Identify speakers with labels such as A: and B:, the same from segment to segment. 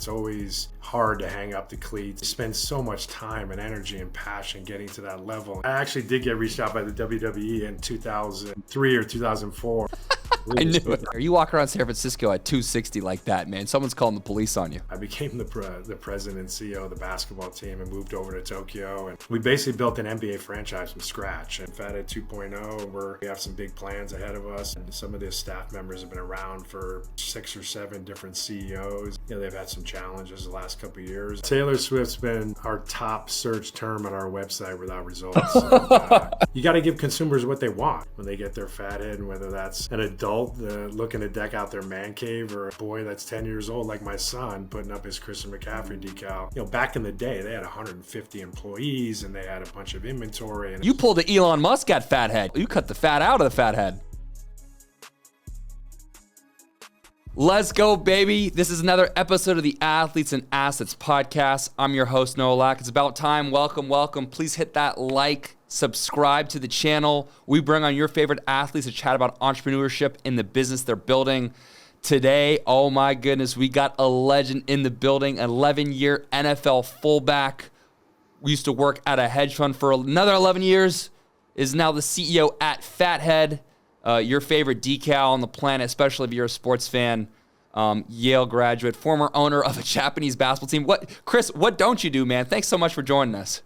A: It's always hard to hang up the cleats. You spend so much time and energy and passion getting to that level. I actually did get reached out by the WWE in 2003 or 2004.
B: I knew it. You walk around San Francisco at 260 like that, man. Someone's calling the police on you.
A: I became the president and CEO of the basketball team and moved over to Tokyo. And we basically built an NBA franchise from scratch. And Fathead 2.0, we have some big plans ahead of us. And some of the staff members have been around for 6 or 7 different CEOs. They've had some challenges the last couple of years. Taylor Swift's been our top search term on our website without results. You got to give consumers what they want when they get their Fathead, and whether that's an adult looking to deck out their man cave, or a boy that's 10 years old like my son putting up his Christian McCaffrey decal. Back in the day, they had 150 employees and they had a bunch of inventory. And
B: you pulled the Elon Musk at Fathead. You cut the fat out of the Fathead. Let's go, baby. This is another episode of the Athletes and Assets podcast. I'm your host, Noah Lack. It's about time. Welcome, welcome. Please hit that like, subscribe to the channel. We bring on your favorite athletes to chat about entrepreneurship in the business they're building. Today, oh my goodness, we got a legend in the building, 11-year NFL fullback. We used to work at a hedge fund for another 11 years, is now the CEO at Fathead. Your favorite decal on the planet, especially if you're a sports fan. Yale graduate, former owner of a Japanese basketball team. Chris, what don't you do, man? Thanks so much for joining us.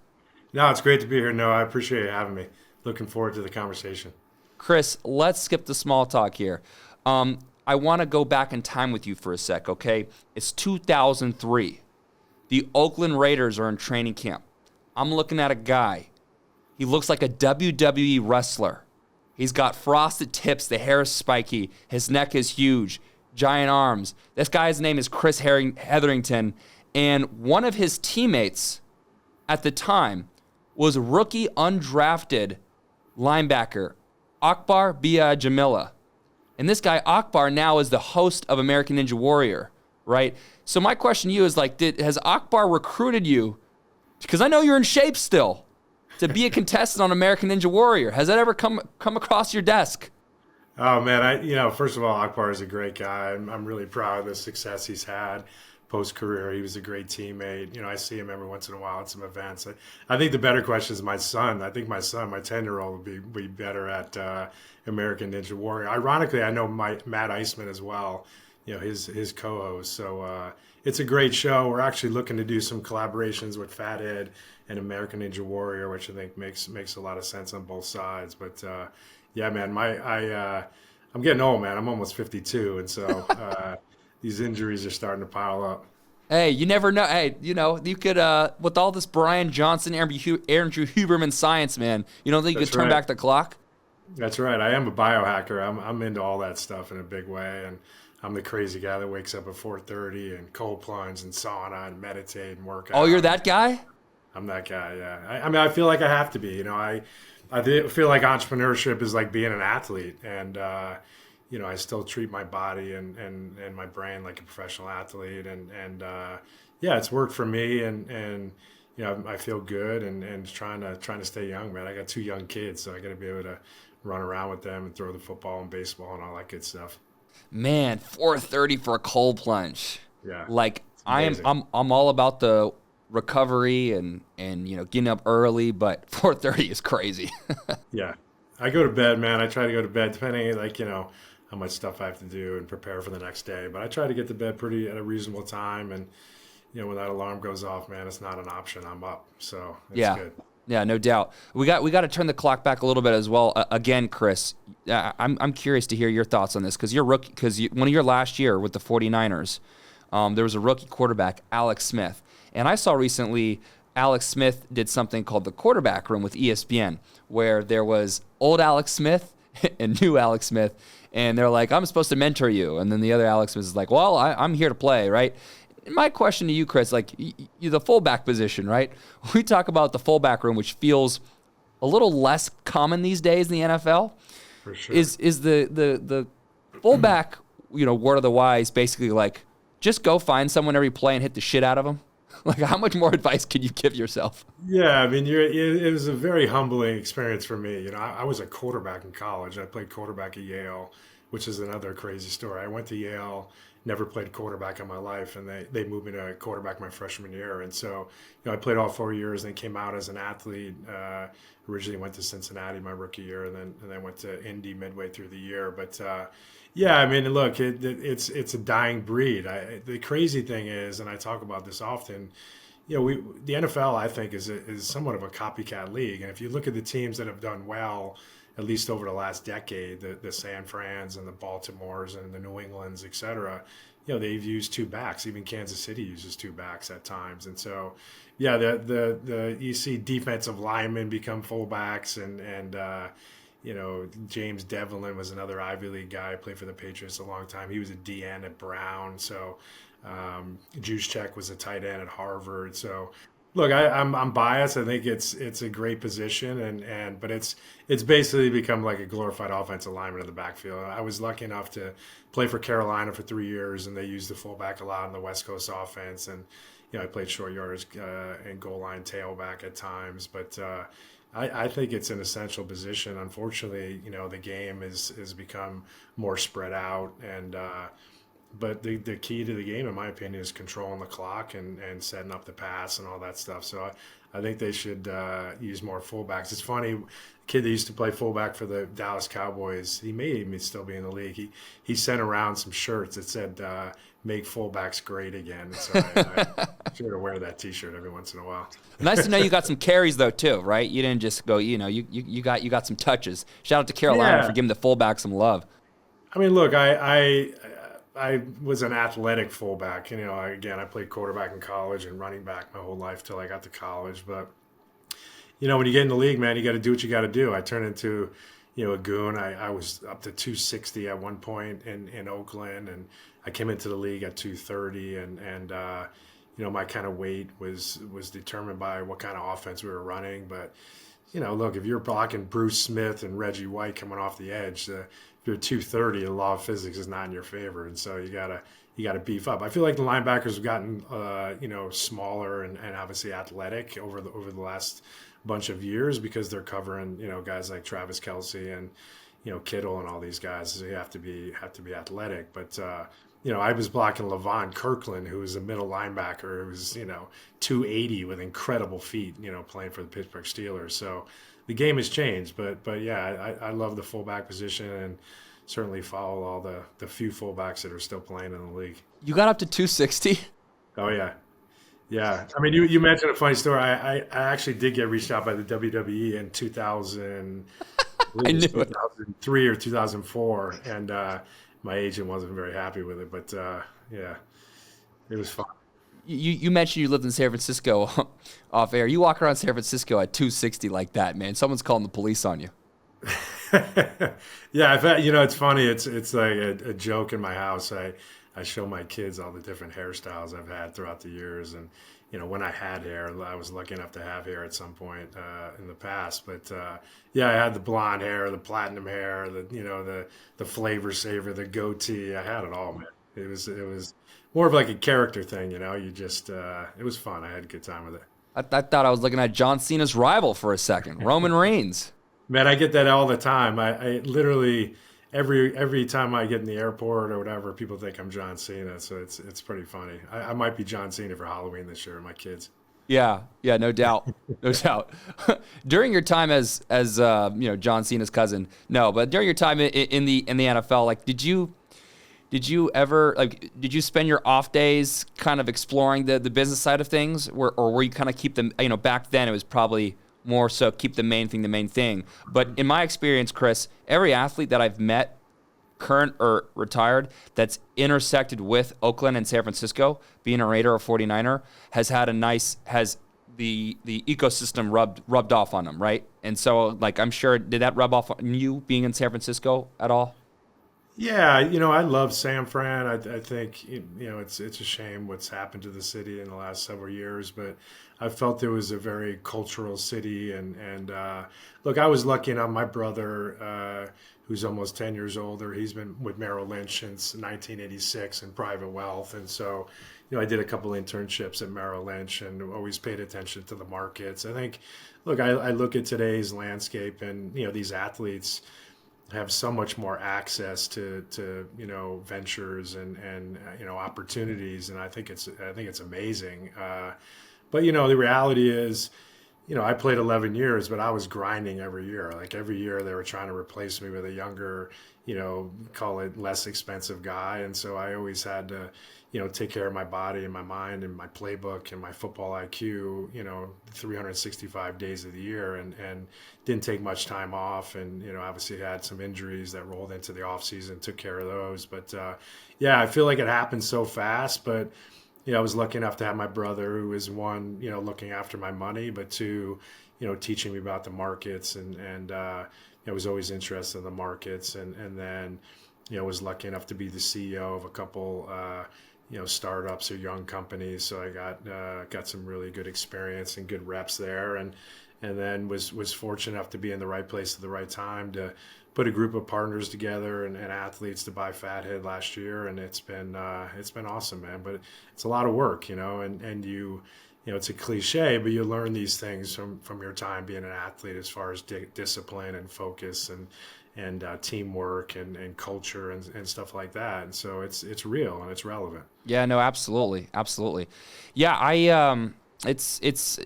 A: No, it's great to be here. No, I appreciate you having me. Looking forward to the conversation.
B: Chris, let's skip the small talk here. I want to go back in time with you for a sec, okay? It's 2003. The Oakland Raiders are in training camp. I'm looking at a guy. He looks like a WWE wrestler. He's got frosted tips. The hair is spiky. His neck is huge. Giant arms. This guy's name is Chris Hetherington. And one of his teammates at the time was rookie undrafted linebacker Akbar Bia Jamila. And this guy, Akbar, now is the host of American Ninja Warrior, right? So my question to you is, has Akbar recruited you? Because I know you're in shape still. To be a contestant on American Ninja Warrior. Has that ever come across your desk?
A: Oh man, first of all, Akbar is a great guy. I'm really proud of the success he's had post-career. He was a great teammate. I see him every once in a while at some events. I think the better question is my son. I think my son, my 10-year-old, would be better at American Ninja Warrior. Ironically, I know Matt Iceman as well, his co-host. So it's a great show. We're actually looking to do some collaborations with Fathead and American Ninja Warrior, which I think makes a lot of sense on both sides. But yeah, man, I'm getting old, man. I'm almost 52, and so these injuries are starting to pile up.
B: Hey, you never know. Hey, you could with all this Brian Johnson, Andrew Huberman science, man. You don't think you could turn back the clock?
A: That's right. I am a biohacker. I'm into all that stuff in a big way, and I'm the crazy guy that wakes up at 4:30 and cold plunge and sauna and meditate and work out.
B: Oh, you're that guy?
A: I'm that guy, yeah. I feel like I have to be. I feel like entrepreneurship is like being an athlete, and I still treat my body and my brain like a professional athlete, and yeah, it's worked for me, and I feel good, and trying to stay young, man. I got 2 young kids, so I got to be able to run around with them and throw the football and baseball and all that good stuff.
B: Man, 4:30 for a cold plunge.
A: Yeah,
B: I'm all about the recovery and getting up early, but 4:30 is crazy.
A: Yeah, I go to bed, man. I try to go to bed depending how much stuff I have to do and prepare for the next day, but I try to get to bed at a reasonable time, and when that alarm goes off, man, it's not an option. I'm up, so it's good.
B: Yeah, no doubt. We got to turn the clock back a little bit as well. Again, Chris, I'm curious to hear your thoughts on this, because one of your last year with the 49ers, there was a rookie quarterback, Alex Smith. And I saw recently Alex Smith did something called the quarterback room with ESPN, where there was old Alex Smith and new Alex Smith. And they're like, I'm supposed to mentor you. And then the other Alex Smith is like, well, I'm here to play, right? And my question to you, Chris, you're the fullback position, right? We talk about the fullback room, which feels a little less common these days in the NFL.
A: For sure.
B: Is the fullback, word of the wise, basically like, just go find someone every play and hit the shit out of them? Like, how much more advice can you give yourself?
A: Yeah, it was a very humbling experience for me. I was a quarterback in college. I played quarterback at Yale, which is another crazy story. I went to Yale, never played quarterback in my life, and they moved me to quarterback my freshman year. And so, I played all 4 years, and came out as an athlete. Originally went to Cincinnati my rookie year, and then went to Indy midway through the year. But yeah, I mean, look, it's a dying breed. The crazy thing is, and I talk about this often, the NFL, I think, is somewhat of a copycat league. And if you look at the teams that have done well, at least over the last decade, the San Frans and the Baltimores and the New Englands, et cetera, they've used two backs. Even Kansas City uses two backs at times. And so, yeah, you see defensive linemen become fullbacks, and James Devlin was another Ivy League guy, played for the Patriots a long time. He was a DN at Brown. So Juszczyk was a tight end at Harvard. So look, I'm biased. I think it's a great position, but it's basically become like a glorified offensive lineman in the backfield. I was lucky enough to play for Carolina for 3 years, and they used the fullback a lot in the West Coast offense. And I played short yardage and goal line tailback at times. But I think it's an essential position. Unfortunately, the game has become more spread out, and but the key to the game, in my opinion, is controlling the clock and setting up the pass and all that stuff. So I think they should use more fullbacks. It's funny, a kid that used to play fullback for the Dallas Cowboys, he may even still be in the league. He sent around some shirts that said, "Make fullbacks great again." So I sure to wear that T-shirt every once in a while.
B: Nice to know you got some carries though too, right? You didn't just go, you got some touches. Shout out to Carolina for giving the fullback some love.
A: I mean, look, I was an athletic fullback. I played quarterback in college and running back my whole life till I got to college. But, when you get in the league, man, you got to do what you got to do. I turned into, a goon. I was up to 260 at one point in Oakland, and I came into the league at 230. And my kind of weight was determined by what kind of offense we were running. But, look, if you're blocking Bruce Smith and Reggie White coming off the edge, if you're 230, the law of physics is not in your favor, and so you gotta beef up. I feel like the linebackers have gotten smaller and obviously athletic over the last bunch of years because they're covering guys like Travis Kelce and Kittle and all these guys. So you have to be athletic, but. I was blocking LaVon Kirkland, who was a middle linebacker, who was, 280 with incredible feet, playing for the Pittsburgh Steelers. So the game has changed, but yeah, I love the fullback position and certainly follow all the few fullbacks that are still playing in the league.
B: You got up to 260? Oh,
A: yeah. Yeah. I mean, you mentioned a funny story. I actually did get reached out by the WWE in 2000,
B: I knew
A: 2003 or 2004, and my agent wasn't very happy with it, but yeah, it was fun.
B: You mentioned you lived in San Francisco off air. You walk around San Francisco at 260 like that, man. Someone's calling the police on you.
A: Yeah, I've had, it's funny. It's like a joke in my house. I show my kids all the different hairstyles I've had throughout the years, and when I had hair, I was lucky enough to have hair at some point in the past. But yeah, I had the blonde hair, the platinum hair, the flavor saver, the goatee. I had it all, man. It was more of like a character thing, You just it was fun. I had a good time with it.
B: I thought I was looking at John Cena's rival for a second, Roman Reigns.
A: Man, I get that all the time. I literally every time I get in the airport or whatever, people think I'm John Cena. So it's pretty funny. I might be John Cena for Halloween this year, my kids.
B: Yeah, no doubt, no doubt. During your time as John Cena's cousin, no, but during your time in the NFL, like, did you ever did you spend your off days kind of exploring the business side of things, or were you kind of keep them? Back then it was probably more so keep the main thing. But in my experience, Chris, every athlete that I've met, current or retired, that's intersected with Oakland and San Francisco, being a Raider or 49er, has the ecosystem rubbed off on them, right? And so, I'm sure, did that rub off on you being in San Francisco at all?
A: Yeah, I love San Fran. I think it's a shame what's happened to the city in the last several years, but I felt it was a very cultural city. And look, I was lucky enough. My brother, who's almost 10 years older, he's been with Merrill Lynch since 1986 in private wealth, and so I did a couple internships at Merrill Lynch and always paid attention to the markets. I think, look, I look at today's landscape and these athletes. have so much more access to ventures and opportunities, and I think it's amazing. But the reality is, I played 11 years, but I was grinding every year. Like every year, they were trying to replace me with a younger, call it less expensive guy. And so I always had to, take care of my body and my mind and my playbook and my football IQ, 365 days of the year, and didn't take much time off. And, obviously had some injuries that rolled into the off season, took care of those. But yeah, I feel like it happened so fast, but I was lucky enough to have my brother, who is one, looking after my money, but two, teaching me about the markets, and I was always interested in the markets, and then, was lucky enough to be the CEO of a couple, startups or young companies. So I got some really good experience and good reps there, and then was fortunate enough to be in the right place at the right time to put a group of partners together and athletes to buy Fathead last year, and it's been awesome, man. But it's a lot of work, and it's a cliche, but you learn these things from your time being an athlete, as far as discipline and focus and teamwork and culture and stuff like that. And so it's real and it's relevant.
B: Yeah, no, absolutely. Yeah, I it's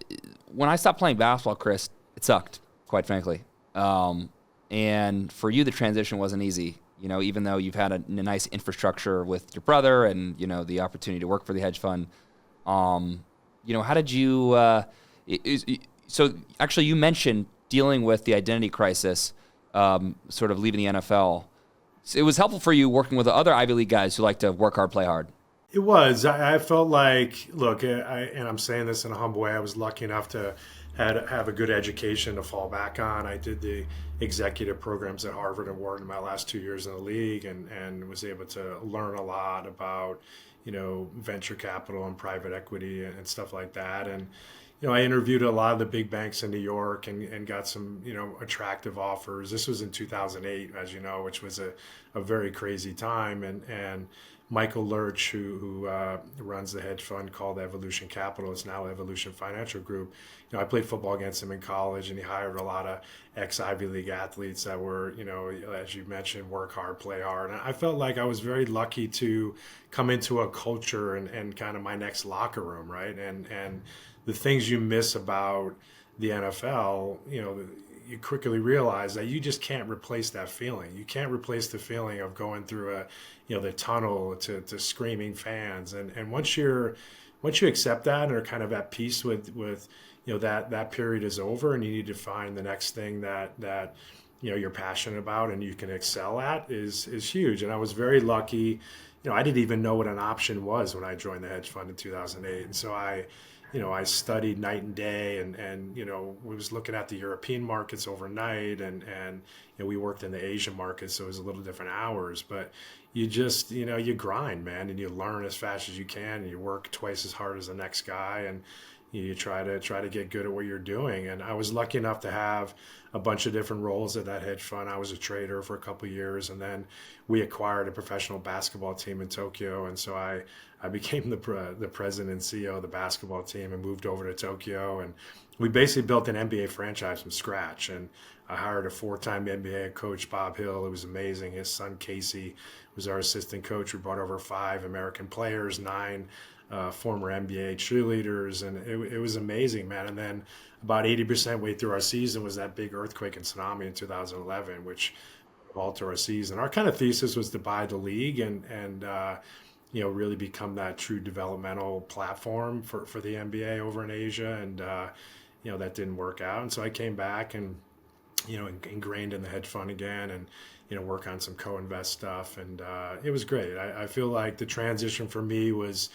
B: when I stopped playing basketball, Chris, it sucked, quite frankly. And for you, the transition wasn't easy, even though you've had a nice infrastructure with your brother and, the opportunity to work for the hedge fund. How did you, so actually you mentioned dealing with the identity crisis, sort of leaving the NFL. So it was helpful for you working with other Ivy League guys who like to work hard, play hard.
A: It was. I felt like, look, and I'm saying this in a humble way, I was lucky enough to have a good education to fall back on. I did the executive programs at Harvard and Wharton in my last 2 years in the league, and was able to learn a lot about, venture capital and private equity and stuff like that. And, I interviewed a lot of the big banks in New York and got some, attractive offers. This was in 2008, as you know, which was a very crazy time. And Michael Lurch, who runs the hedge fund called Evolution Capital, it's now Evolution Financial Group. I played football against him in college, and he hired a lot of ex-Ivy League athletes that were, as you mentioned, work hard, play hard. And I felt like I was very lucky to come into a culture and kind of my next locker room, right? And the things you miss about the NFL, you quickly realize that you just can't replace that feeling. You can't replace the feeling of going through the tunnel to screaming fans. And once you accept that and are kind of at peace with that period is over, and you need to find the next thing that you're passionate about and you can excel at is huge. And I was very lucky. I didn't even know what an option was when I joined the hedge fund in 2008. And so I studied night and day, and we was looking at the European markets overnight, and we worked in the Asian markets, so it was a little different hours. But you just, you grind, man, and you learn as fast as you can, and you work twice as hard as the next guy, and you try to get good at what you're doing. And I was lucky enough to have a bunch of different roles at that hedge fund. I was a trader for a couple of years, and then we acquired a professional basketball team in Tokyo, and so I became the president and CEO of the basketball team and moved over to Tokyo. And we basically built an NBA franchise from scratch. And I hired a 4-time NBA coach, Bob Hill. It was amazing. His son, Casey, was our assistant coach. We brought over 5 American players, 9 former NBA cheerleaders. And it was amazing, man. And then about 80% way through our season was that big earthquake and tsunami in 2011, which altered our season. Our kind of thesis was to buy the league and really become that true developmental platform for the NBA over in Asia. And, that didn't work out. And so I came back and, ingrained in the hedge fund again and, work on some co-invest stuff. And it was great. I feel like the transition for me was,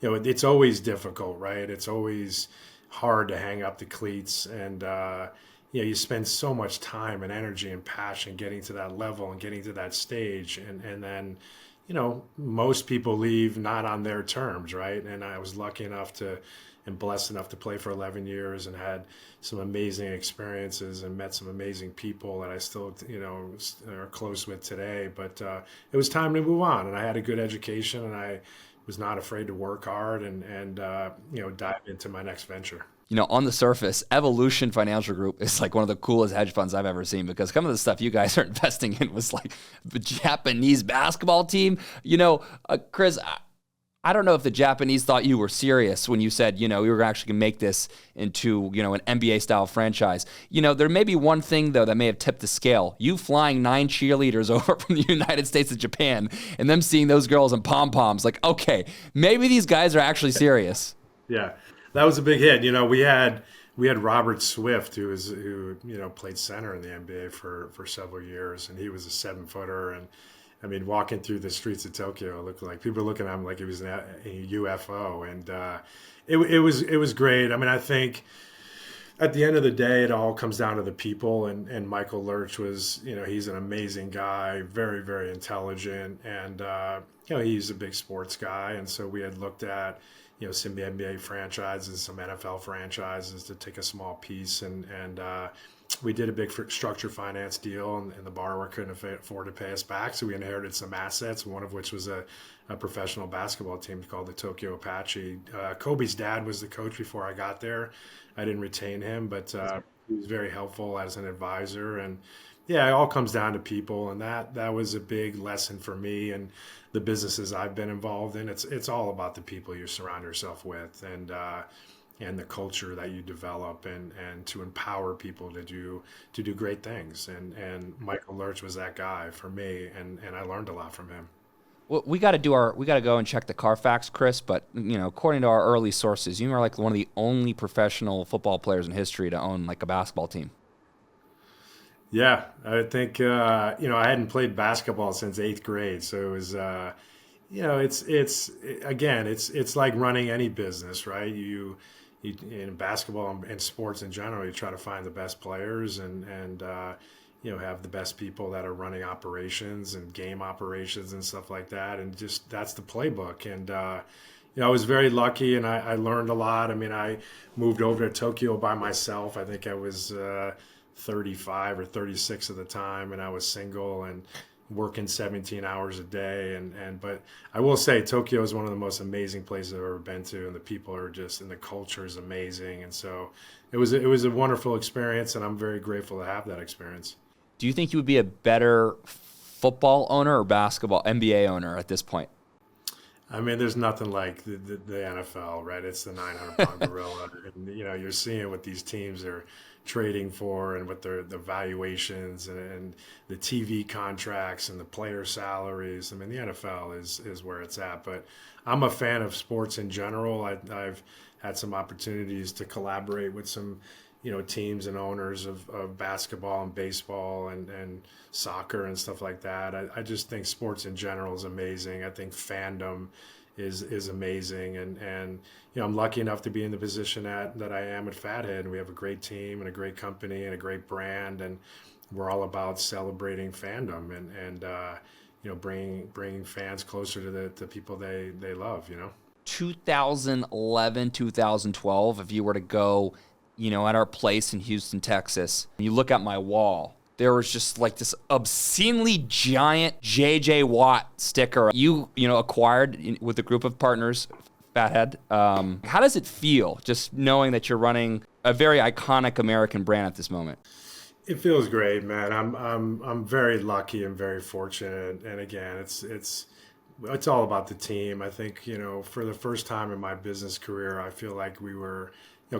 A: it's always difficult, right? It's always hard to hang up the cleats. And, you spend so much time and energy and passion getting to that level and getting to that stage. And then, most people leave not on their terms, right? And I was lucky enough and blessed enough to play for 11 years and had some amazing experiences and met some amazing people that I still, are close with today. But it was time to move on, and I had a good education, and I was not afraid to work hard and dive into my next venture.
B: On the surface, Evolution Financial Group is like one of the coolest hedge funds I've ever seen, because some of the stuff you guys are investing in was like the Japanese basketball team. Chris, I don't know if the Japanese thought you were serious when you said, you were actually going to make this into, an NBA style franchise. There may be one thing though that may have tipped the scale. You flying 9 cheerleaders over from the United States to Japan and them seeing those girls in pom-poms, like, okay, maybe these guys are actually serious.
A: Yeah. That was a big hit. We had Robert Swift, who played center in the NBA for several years, and he was a 7-footer. And I mean, walking through the streets of Tokyo, it looked like people were looking at him like he was a UFO, and it was great. I mean, I think at the end of the day, it all comes down to the people. And Michael Lurch was, he's an amazing guy, very, very intelligent, and he's a big sports guy. And so we had looked at some NBA franchises, some NFL franchises to take a small piece, and we did a big structured finance deal, and the borrower couldn't afford to pay us back, so we inherited some assets, one of which was a professional basketball team called the Tokyo Apache. Kobe's dad was the coach before I got there. I didn't retain him, but he was very helpful as an advisor. And yeah, it all comes down to people, and that was a big lesson for me and the businesses I've been involved in. It's all about the people you surround yourself with, and the culture that you develop, and to empower people to do great things. And Michael Lurch was that guy for me, and I learned a lot from him.
B: Well, we got to go and check the Carfax, Chris. But according to our early sources, you are like one of the only professional football players in history to own like a basketball team.
A: Yeah, I think I hadn't played basketball since 8th grade, so it was it's like running any business, right? You in basketball and sports in general, you try to find the best players and have the best people that are running operations and game operations and stuff like that, and just that's the playbook. And I was very lucky, and I learned a lot. I mean, I moved over to Tokyo by myself. I think I was 35 or 36 at the time, and I was single and working 17 hours a day. But I will say Tokyo is one of the most amazing places I've ever been to, and the people are just, and the culture is amazing. And so it was a wonderful experience, and I'm very grateful to have that experience.
B: Do you think you would be a better football owner or basketball NBA owner at this point?
A: I mean, there's nothing like the NFL, right? It's the 900-pound gorilla. And, you're seeing what these teams are trading for, and what the valuations and the TV contracts and the player salaries. I mean, the NFL is where it's at. But I'm a fan of sports in general. I've had some opportunities to collaborate with some teams and owners of basketball and baseball and soccer and stuff like that. I just think sports in general is amazing. I think fandom is amazing, and I'm lucky enough to be in the position that I am at Fathead, and we have a great team and a great company and a great brand, and we're all about celebrating fandom and bringing fans closer to the people they love.
B: 2011, 2012, if you were to go at our place in Houston, Texas, and you look at my wall, there was just like this obscenely giant J.J. Watt sticker you acquired with a group of partners, Fathead. How does it feel just knowing that you're running a very iconic American brand at this moment?
A: It feels great, man. I'm very lucky and very fortunate. And again, it's all about the team. I think, for the first time in my business career, I feel like we were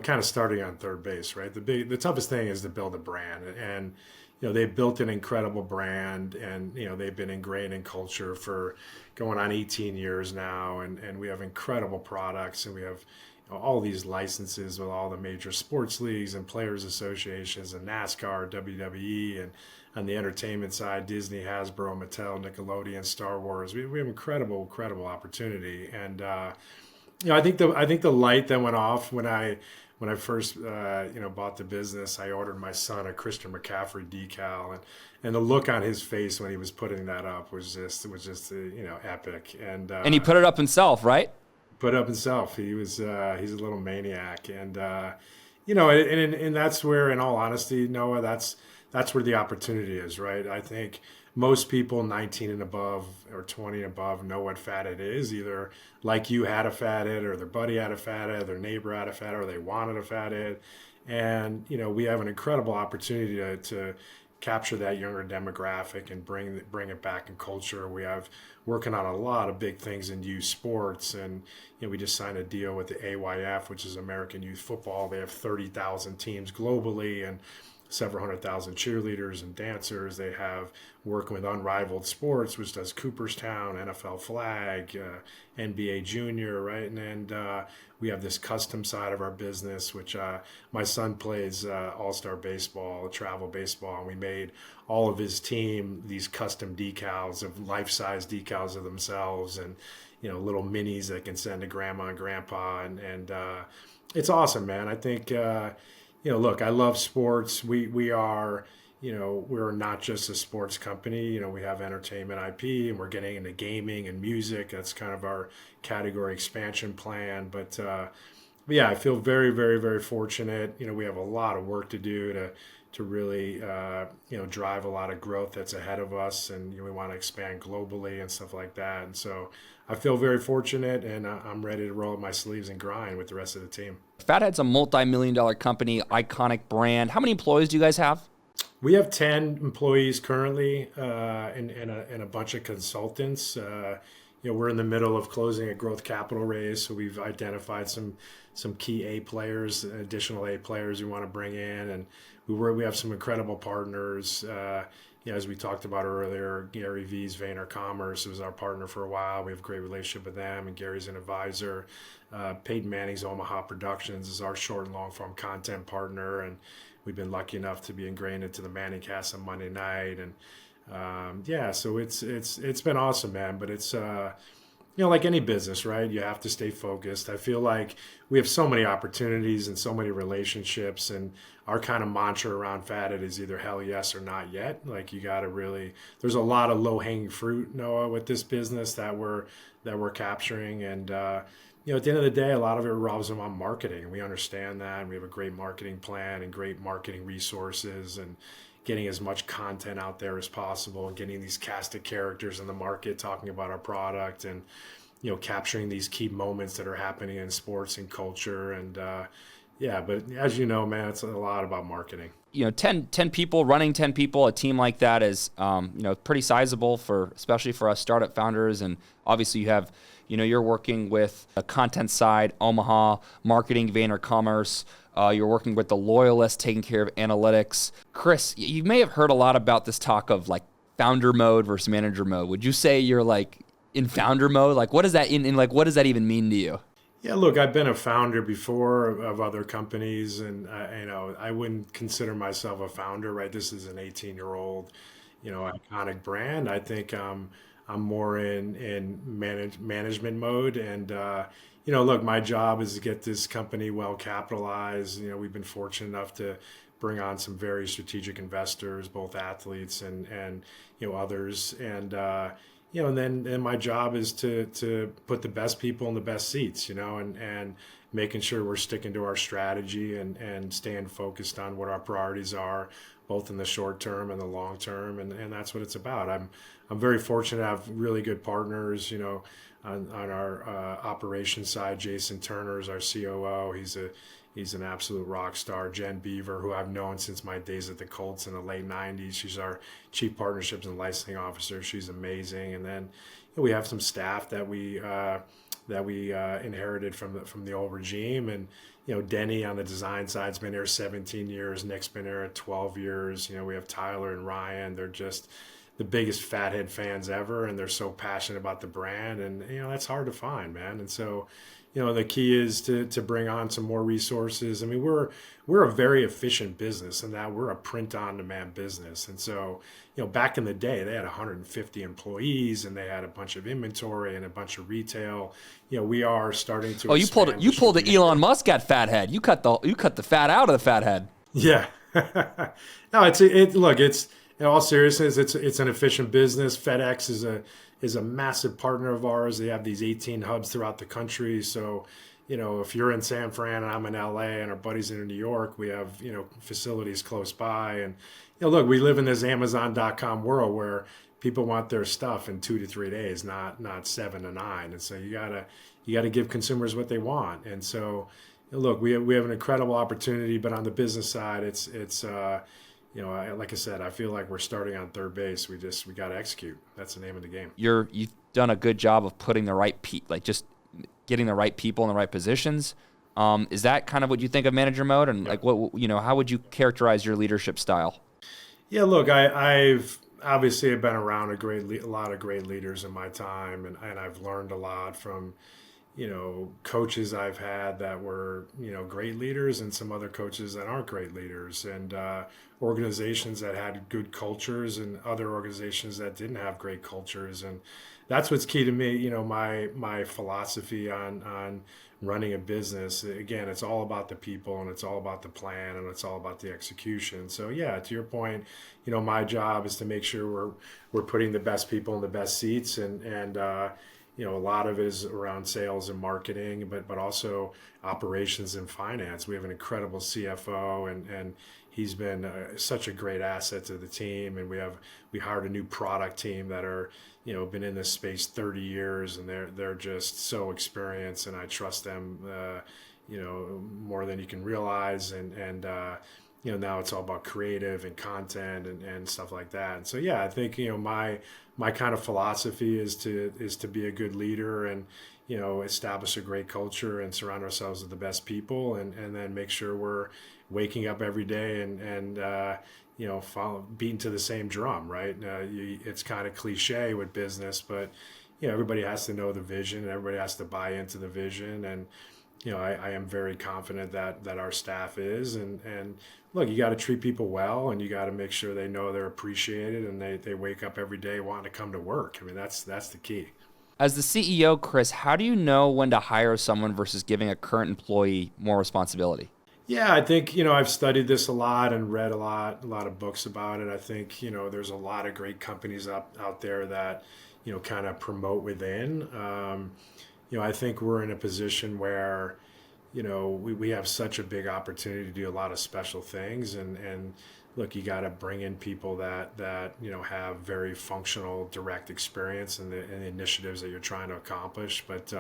A: kind of starting on third base, right? The toughest thing is to build a brand, and they've built an incredible brand, and they've been ingrained in culture for going on 18 years now, and we have incredible products, and we have all these licenses with all the major sports leagues and players associations and NASCAR, WWE, and on the entertainment side, Disney, Hasbro, Mattel, Nickelodeon, Star Wars. We have incredible opportunity, and I think the light that went off when I first bought the business. I ordered my son a Christian McCaffrey decal, and the look on his face when he was putting that up was just epic. And
B: he put it up himself, right?
A: Put up himself. He was he's a little maniac, and and that's where, in all honesty, Noah, that's where the opportunity is, right? I think most people 19 and above or 20 and above know what Fathead is, either like you had a Fathead or their buddy had a Fathead, their neighbor had a Fathead, or they wanted a Fathead. And, we have an incredible opportunity to capture that younger demographic and bring it back in culture. We have working on a lot of big things in youth sports, and we just signed a deal with the AYF, which is American Youth Football. They have 30,000 teams globally and several 100,000 cheerleaders and dancers. They have working with Unrivaled Sports, which does Cooperstown, NFL Flag, NBA Junior, right? And we have this custom side of our business, which my son plays all-star baseball, travel baseball, and we made all of his team these custom decals of life-size decals of themselves, and little minis that can send to grandma and grandpa, and it's awesome, man. I think look, I love sports. We are, we're not just a sports company. We have entertainment IP, and we're getting into gaming and music. That's kind of our category expansion plan. But yeah, I feel very, very, very fortunate. We have a lot of work to do to really, drive a lot of growth that's ahead of us, and we want to expand globally and stuff like that. And so I feel very fortunate, and I'm ready to roll up my sleeves and grind with the rest of the team.
B: Fathead's a multi-million-dollar company, iconic brand. How many employees do you guys have?
A: We have 10 employees currently, and a bunch of consultants. We're in the middle of closing a growth capital raise, so we've identified some key A players, additional A players we want to bring in, and we have some incredible partners. As we talked about earlier, Gary V's Vayner Commerce was our partner for a while. We have a great relationship with them, and Gary's an advisor. Peyton Manning's Omaha Productions is our short and long form content partner, and we've been lucky enough to be ingrained into the Manning Cast on Monday night. And so it's been awesome, man. But it's like any business, right? You have to stay focused. I feel like we have so many opportunities and so many relationships, and our kind of mantra around Fathead is either hell yes or not yet. Like, you got to really, there's a lot of low hanging fruit, Noah, with this business that we're capturing. And, at the end of the day, a lot of it revolves around marketing. We understand that, and we have a great marketing plan and great marketing resources, and getting as much content out there as possible, and getting these cast of characters in the market talking about our product, and capturing these key moments that are happening in sports and culture. And but as you know, man, it's a lot about marketing.
B: 10 people, running 10 people, a team like that is pretty sizable, especially for us startup founders. And obviously you have you're working with a content side, Omaha, marketing, Vayner Commerce. You're working with the loyalist, taking care of analytics. Chris, you may have heard a lot about this talk of like founder mode versus manager mode. Would you say you're like in founder mode? Like, what does that what does that even mean to you?
A: Yeah, look, I've been a founder before of other companies, and I wouldn't consider myself a founder, right? This is an 18-year-old, iconic brand. I think I'm more in management mode, and look, my job is to get this company well capitalized. We've been fortunate enough to bring on some very strategic investors, both athletes and others, and then my job is to put the best people in the best seats, and making sure we're sticking to our strategy and staying focused on what our priorities are, both in the short term and the long term, and that's what it's about. I'm very fortunate to have really good partners, on our operations side. Jason Turner is our COO. He's an absolute rock star. Jen Beaver, who I've known since my days at the Colts in the late 90s. She's our Chief Partnerships and Licensing Officer. She's amazing. And then we have some staff that we inherited from the old regime. And, Denny on the design side's been here 17 years. Nick's been here 12 years. We have Tyler and Ryan. They're just the biggest Fathead fans ever, and they're so passionate about the brand. And, that's hard to find, man. And so, the key is to bring on some more resources. I mean, we're a very efficient business in that we're a print-on-demand business. And so, back in the day, they had 150 employees, and they had a bunch of inventory and a bunch of retail. We are starting to.
B: Oh, you pulled the Elon Musk at Fathead. You cut the fat out of the Fathead.
A: Yeah. No, it's in all seriousness, it's an efficient business. FedEx is a massive partner of ours. They have these 18 hubs throughout the country. So, if you're in San Fran and I'm in LA and our buddies in New York, we have, facilities close by. And, look, we live in this Amazon.com world where people want their stuff in 2 to 3 days, not 7 to 9. And so you gotta give consumers what they want. And so, look, we have an incredible opportunity, but on the business side, it's like I said, I feel like we're starting on third base. We got to execute. That's the name of the game.
B: You've done a good job of putting the right just getting the right people in the right positions. Is that kind of what you think of manager mode? And how would you characterize your leadership style?
A: Yeah, look, I've obviously been around a lot of great leaders in my time, and I've learned a lot from, coaches I've had that were, great leaders, and some other coaches that aren't great leaders, and organizations that had good cultures and other organizations that didn't have great cultures. And that's what's key to me. My philosophy on running a business, again, it's all about the people, and it's all about the plan, and it's all about the execution. So yeah, to your point, my job is to make sure we're putting the best people in the best seats, and a lot of it is around sales and marketing, but also operations and finance. We have an incredible CFO, and he's been such a great asset to the team. And we hired a new product team that are, been in this space 30 years, and they're just so experienced, and I trust them, more than you can realize. And now it's all about creative and content and stuff like that. And so, yeah, I think, my kind of philosophy is to be a good leader, and, establish a great culture and surround ourselves with the best people, and then make sure we're waking up every day and beating to the same drum, right? It's kind of cliche with business, but, everybody has to know the vision, and everybody has to buy into the vision. And, I am very confident that our staff is, and look, you got to treat people well, and you got to make sure they know they're appreciated, and they wake up every day wanting to come to work. I mean, that's the key.
B: As the CEO, Chris, how do you know when to hire someone versus giving a current employee more responsibility?
A: Yeah, I think, I've studied this a lot and read a lot of books about it. I think, there's a lot of great companies out there that, kind of promote within. I think we're in a position where, we have such a big opportunity to do a lot of special things. And look, you got to bring in people that have very functional, direct experience in the initiatives that you're trying to accomplish. But,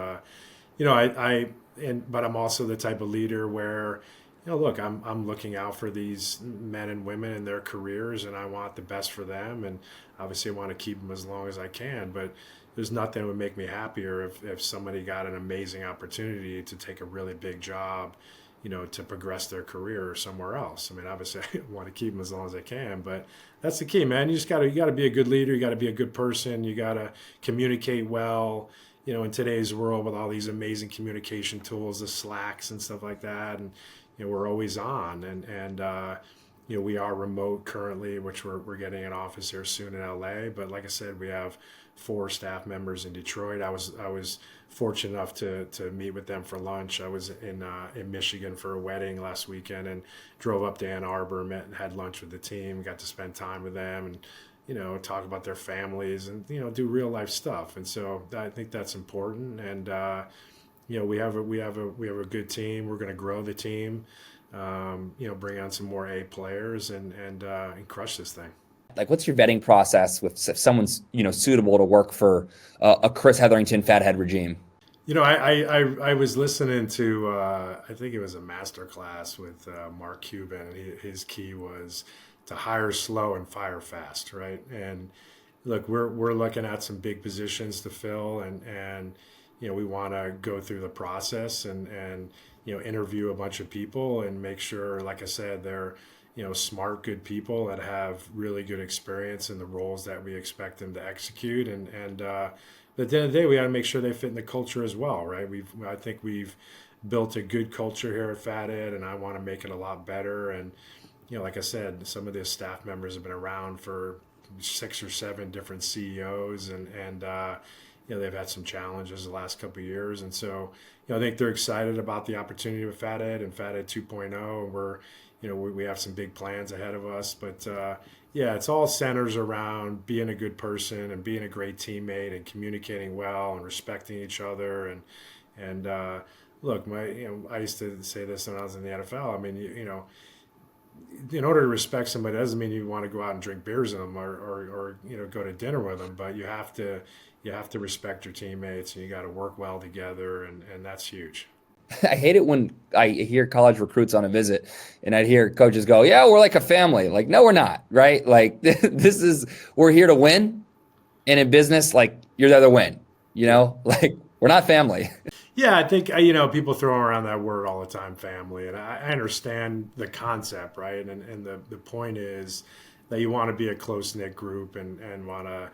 A: but I'm also the type of leader where, look, I'm looking out for these men and women in their careers, and I want the best for them. And obviously I want to keep them as long as I can, but there's nothing that would make me happier if somebody got an amazing opportunity to take a really big job, to progress their career somewhere else. I mean, obviously I want to keep them as long as I can, but that's the key, man. You got to be a good leader. You got to be a good person. You got to communicate well, in today's world with all these amazing communication tools, the Slacks and stuff like that. And, we're always on, and we are remote currently, which we're getting an office here soon in LA. But like I said, we have 4 staff members in Detroit. I was fortunate enough to meet with them for lunch. I was in Michigan for a wedding last weekend, and drove up to Ann Arbor, met and had lunch with the team, got to spend time with them, and talk about their families, and do real life stuff. And so I think that's important. And we have a good team. We're going to grow the team. Bring on some more A players, and crush this thing.
B: Like, what's your vetting process if someone's suitable to work for a Chris Hetherington Fathead regime?
A: I was listening to I think it was a master class with Mark Cuban, and his key was to hire slow and fire fast, right? And look, we're looking at some big positions to fill, and we want to go through the process and interview a bunch of people and make sure, like I said, they're smart, good people that have really good experience in the roles that we expect them to execute. But at the end of the day, we got to make sure they fit in the culture as well, right? I think we've built a good culture here at Fathead, and I want to make it a lot better. And like I said, some of the staff members have been around for 6 or 7 different CEOs, and they've had some challenges the last couple of years. And so, I think they're excited about the opportunity with Fathead and Fathead 2.0. We're, we have some big plans ahead of us. But, it's all centers around being a good person and being a great teammate and communicating well and respecting each other. And look, I used to say this when I was in the NFL. I mean, in order to respect somebody doesn't mean you want to go out and drink beers with them or go to dinner with them, but you have to respect your teammates, and you got to work well together, and that's huge.
B: I hate it when I hear college recruits on a visit and I'd hear coaches go, yeah, we're like a family. Like, no, we're not, right? Like we're here to win. And in business, like you're there to win,
A: Yeah.
B: like we're not family.
A: Yeah, I think people throw around that word all the time, family, and I understand the concept, right? And the point is that you want to be a close knit group and want to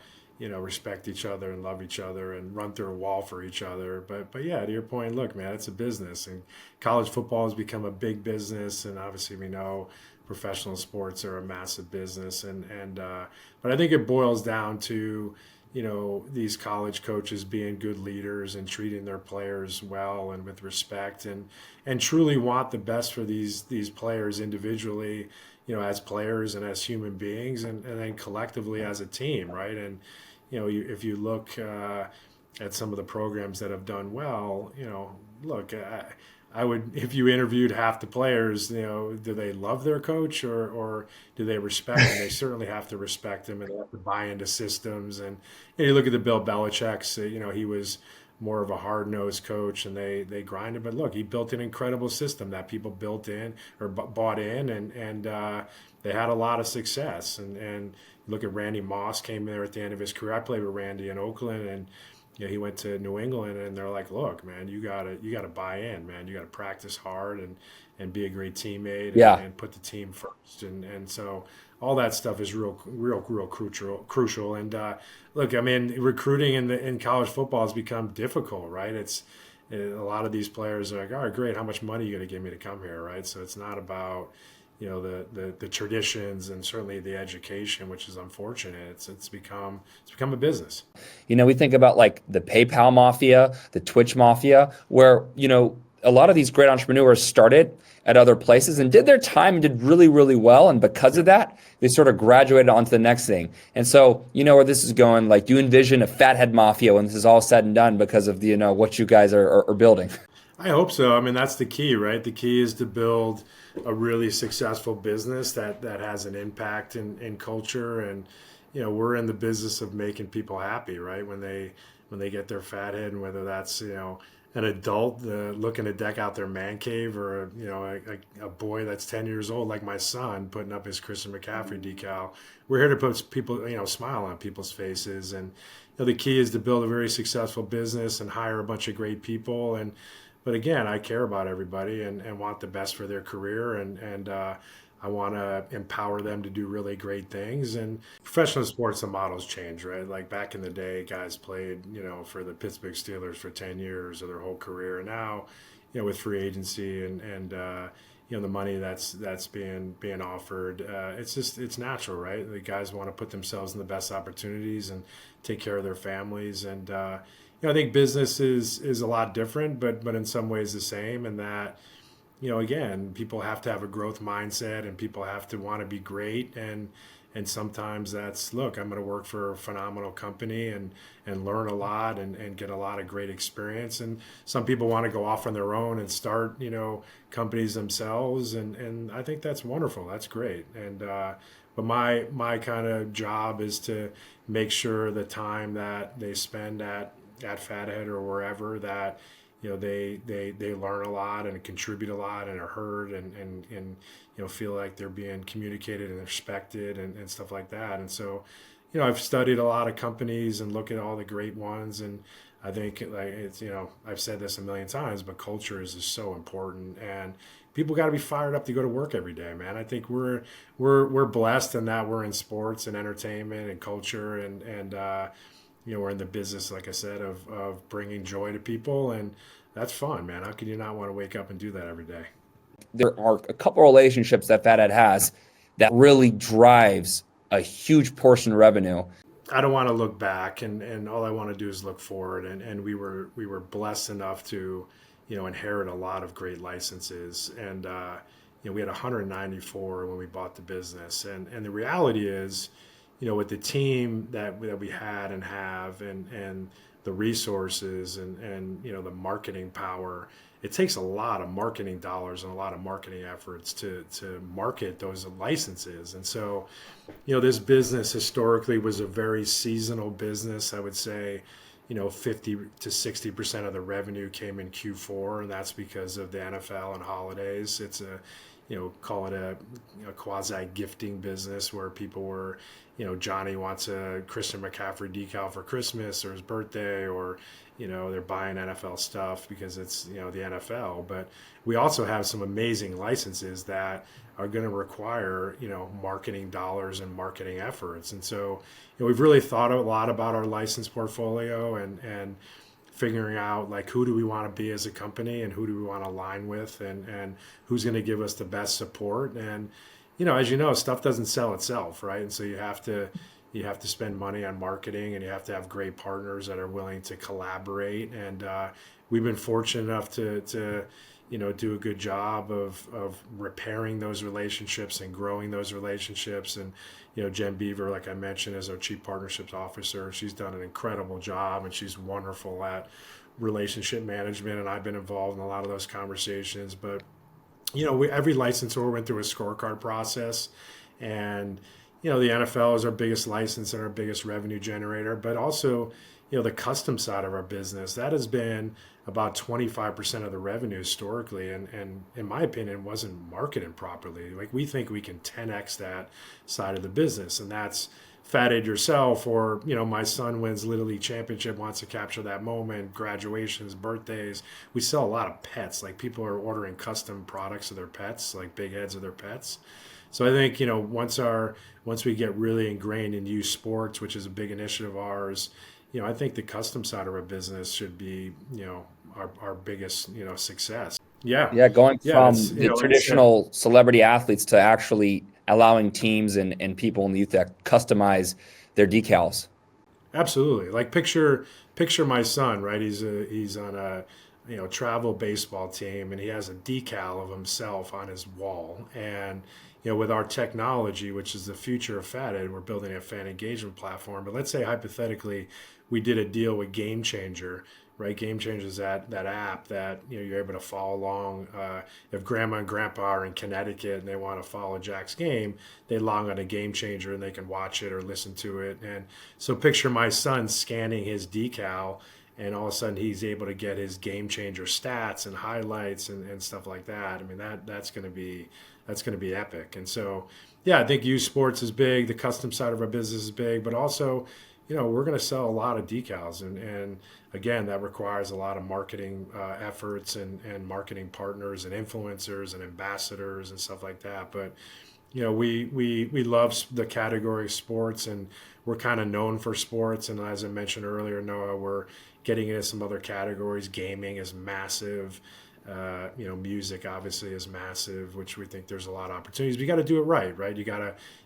A: respect each other and love each other and run through a wall for each other. But yeah, to your point, look, man, it's a business, and college football has become a big business, and obviously we know professional sports are a massive business, and but I think it boils down to these college coaches being good leaders and treating their players well and with respect, and truly want the best for these players individually, as players and as human beings, and then collectively as a team, right? And if you look at some of the programs that have done well, look, I would, if you interviewed half the players, do they love their coach, or do they respect him? They certainly have to respect him, and they have to buy into systems. And you look at the Bill Belichick's, he was more of a hard-nosed coach, and they grinded. But look, he built an incredible system that people built in or bought in, and they had a lot of success. And look at Randy Moss, came there at the end of his career. I played with Randy in Oakland, and he went to New England, and they're like, look, man, you gotta buy in, man. You gotta practice hard and be a great teammate,
B: Yeah.
A: and put the team first. And so all that stuff is real crucial. And look, I mean, recruiting in college football has become difficult, right? A lot of these players are like, all right, great. How much money are you going to give me to come here, right? So it's not about the traditions and certainly the education, which is unfortunate. It's become a business.
B: We think about like the PayPal mafia, the Twitch mafia, where, a lot of these great entrepreneurs started at other places and did their time and did really, really well. And because of that, they sort of graduated onto the next thing. And so, where this is going, like, do you envision a Fathead mafia when this is all said and done because of the, what you guys are building?
A: I hope so. I mean, that's the key, right? The key is to build a really successful business that has an impact in culture. And we're in the business of making people happy, right? When they get their fathead, and whether that's an adult looking to deck out their man cave, or a boy that's 10 years old like my son putting up his Christian McCaffrey decal. We're here to put people smile on people's faces. And the key is to build a very successful business and hire a bunch of great people. But again, I care about everybody and want the best for their career, and I want to empower them to do really great things. And professional sports, the models change, right? Like back in the day, guys played, for the Pittsburgh Steelers for 10 years of their whole career. And now, with free agency and the money that's being offered, it's natural, right? The guys want to put themselves in the best opportunities and take care of their families. And I think business is a lot different, but in some ways the same. And that, again, people have to have a growth mindset, and people have to want to be great. And sometimes that's, look, I'm going to work for a phenomenal company and learn a lot and get a lot of great experience. And some people want to go off on their own and start, companies themselves. And I think that's wonderful. That's great. And, but my kind of job is to make sure the time that they spend at Fathead or wherever, that they learn a lot and contribute a lot and are heard and feel like they're being communicated and respected and stuff like that. And so I've studied a lot of companies and look at all the great ones, and I think, like, it's I've said this a million times, but culture is just so important, and people got to be fired up to go to work every day, man. I think we're blessed in that we're in sports and entertainment and culture, and we're in the business, like I said, of bringing joy to people, and that's fun, man. How can you not want to wake up and do that every day?
B: There are a couple relationships that Fathead has that really drives a huge portion of revenue.
A: I don't want to look back, and all I want to do is look forward. And we were blessed enough to, inherit a lot of great licenses. And we had 194 when we bought the business. And the reality is, with the team that we had and have, and the resources and the marketing power. It takes a lot of marketing dollars and a lot of marketing efforts to market those licenses. And so, this business historically was a very seasonal business. I would say, 50 to 60% of the revenue came in Q4, and that's because of the NFL and holidays. It's call it a quasi gifting business where people were, Johnny wants a Christian McCaffrey decal for Christmas or his birthday, or, they're buying NFL stuff because it's, the NFL. But we also have some amazing licenses that are going to require, marketing dollars and marketing efforts. And so, we've really thought a lot about our license portfolio and figuring out like who do we want to be as a company and who do we want to align with and who's going to give us the best support. And as you know, stuff doesn't sell itself, right? And so you have to spend money on marketing, and you have to have great partners that are willing to collaborate. And we've been fortunate enough to do a good job of repairing those relationships and growing those relationships. And Jen Beaver, like I mentioned, is our Chief Partnerships Officer. She's done an incredible job, and she's wonderful at relationship management. And I've been involved in a lot of those conversations. But every licensor went through a scorecard process, and the NFL is our biggest license and our biggest revenue generator, but also the custom side of our business, that has been about 25% of the revenue historically, and in my opinion wasn't marketed properly. Like, we think we can 10x that side of the business, and that's Fathead yourself, or my son wins Little League championship, wants to capture that moment, graduations, birthdays. We sell a lot of pets. Like, people are ordering custom products of their pets, like big heads of their pets. So I think once we get really ingrained in youth sports, which is a big initiative of ours, I think the custom side of our business should be our biggest success.
B: Yeah, going from the traditional celebrity athletes to actually allowing teams and people in the youth that customize their decals.
A: Absolutely. Like, picture my son, right? He's on a travel baseball team, and he has a decal of himself on his wall. And with our technology, which is the future of Fathead, we're building a fan engagement platform. But let's say hypothetically we did a deal with Game Changer, right? Game Changer is that app that you're able to follow along. If grandma and grandpa are in Connecticut and they want to follow Jack's game, they log on a Game Changer and they can watch it or listen to it. And so picture my son scanning his decal, and all of a sudden he's able to get his Game Changer stats and highlights and stuff like that. I mean, that's going to be epic. And so, yeah, I think youth sports is big. The custom side of our business is big, but also, we're going to sell a lot of decals. And again, that requires a lot of marketing efforts and marketing partners and influencers and ambassadors and stuff like that. But, we love the category of sports, and we're kind of known for sports. And as I mentioned earlier, Noah, we're getting into some other categories. Gaming is massive. Music obviously is massive, which we think there's a lot of opportunities. But you got to do it right? You got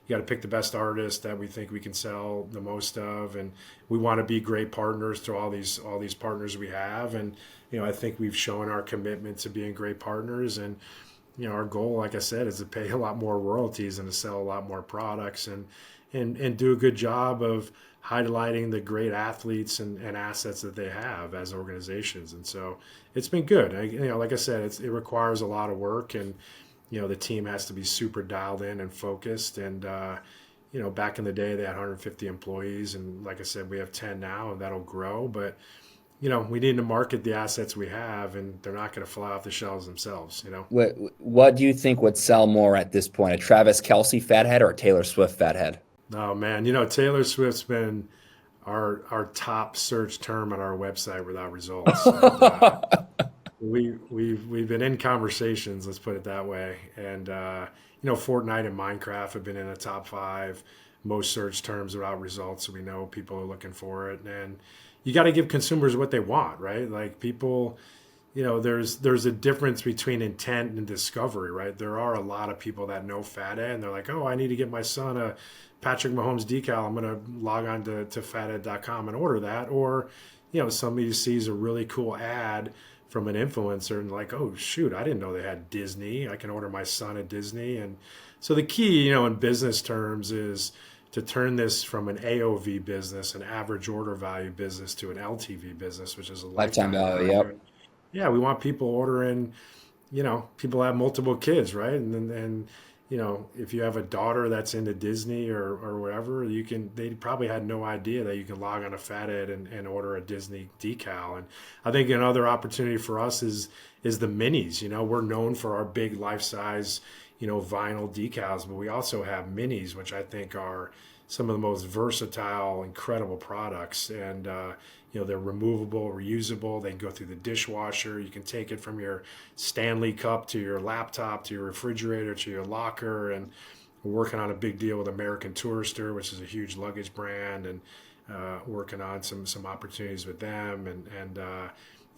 A: to pick the best artists that we think we can sell the most of, and we want to be great partners to all these partners we have. And I think we've shown our commitment to being great partners. And our goal, like I said, is to pay a lot more royalties and to sell a lot more products and do a good job of highlighting the great athletes and assets that they have as organizations. And so it's been good. Like I said, it requires a lot of work, and the team has to be super dialed in and focused. And back in the day they had 150 employees, and like I said, we have 10 now, and that'll grow. But we need to market the assets we have, and they're not going to fly off the shelves themselves.
B: What do you think would sell more at this point, a Travis Kelce Fathead or a Taylor Swift Fathead?
A: Oh man, Taylor Swift's been our top search term on our website without results. We've been in conversations, let's put it that way. And Fortnite and Minecraft have been in the top 5 most search terms without results, so we know people are looking for it. And you got to give consumers what they want, right? Like, people, there's a difference between intent and discovery, right? There are a lot of people that know Fathead, and they're like, oh, I need to get my son a Patrick Mahomes decal. I'm going to log on to fathead.com and order that. Or, somebody sees a really cool ad from an influencer and like, oh, shoot, I didn't know they had Disney. I can order my son a Disney. And so the key, in business terms is to turn this from an AOV business, an average order value business, to an LTV business, which is a
B: Lifetime
A: lifetime
B: value.
A: value.
B: Yep.
A: Yeah, we want people ordering, people have multiple kids, right? And if you have a daughter that's into Disney or whatever, they probably had no idea that you can log on to Fathead and order a Disney decal. And I think another opportunity for us is the minis. We're known for our big life size, vinyl decals, but we also have minis, which I think are some of the most versatile, incredible products. And, they're removable, reusable. They can go through the dishwasher. You can take it from your Stanley cup to your laptop, to your refrigerator, to your locker. And we're working on a big deal with American Tourister, which is a huge luggage brand, and working on some opportunities with them. And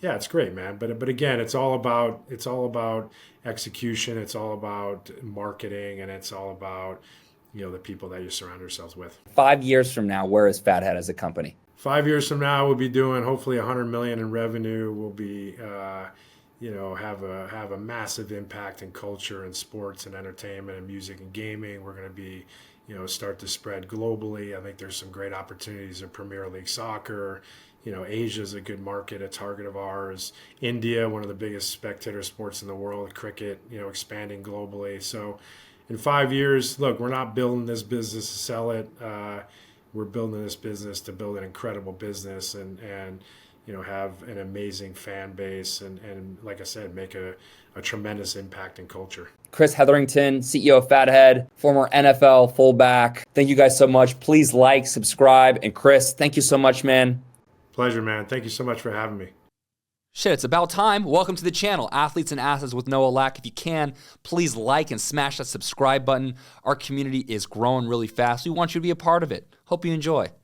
A: yeah, it's great, man. But again, it's all about execution. It's all about marketing, and it's all about the people that you surround yourselves with.
B: 5 years from now, where is Fathead as a company?
A: 5 years from now, we'll be doing hopefully 100 million in revenue. We'll be, have a massive impact in culture and sports and entertainment and music and gaming. We're going to be, start to spread globally. I think there's some great opportunities in Premier League soccer. Asia is a good market, a target of ours. India, one of the biggest spectator sports in the world, cricket, expanding globally. So in 5 years, look, we're not building this business to sell it. We're building this business to build an incredible business and have an amazing fan base and like I said, make a tremendous impact in culture.
B: Chris Hetherington, CEO of Fathead, former NFL fullback. Thank you guys so much. Please like, subscribe, and Chris, thank you so much, man.
A: Pleasure, man. Thank you so much for having me.
B: Shit, it's about time. Welcome to the channel, Athletes and Assets with Noah Lack. If you can, please like and smash that subscribe button. Our community is growing really fast. We want you to be a part of it. Hope you enjoy.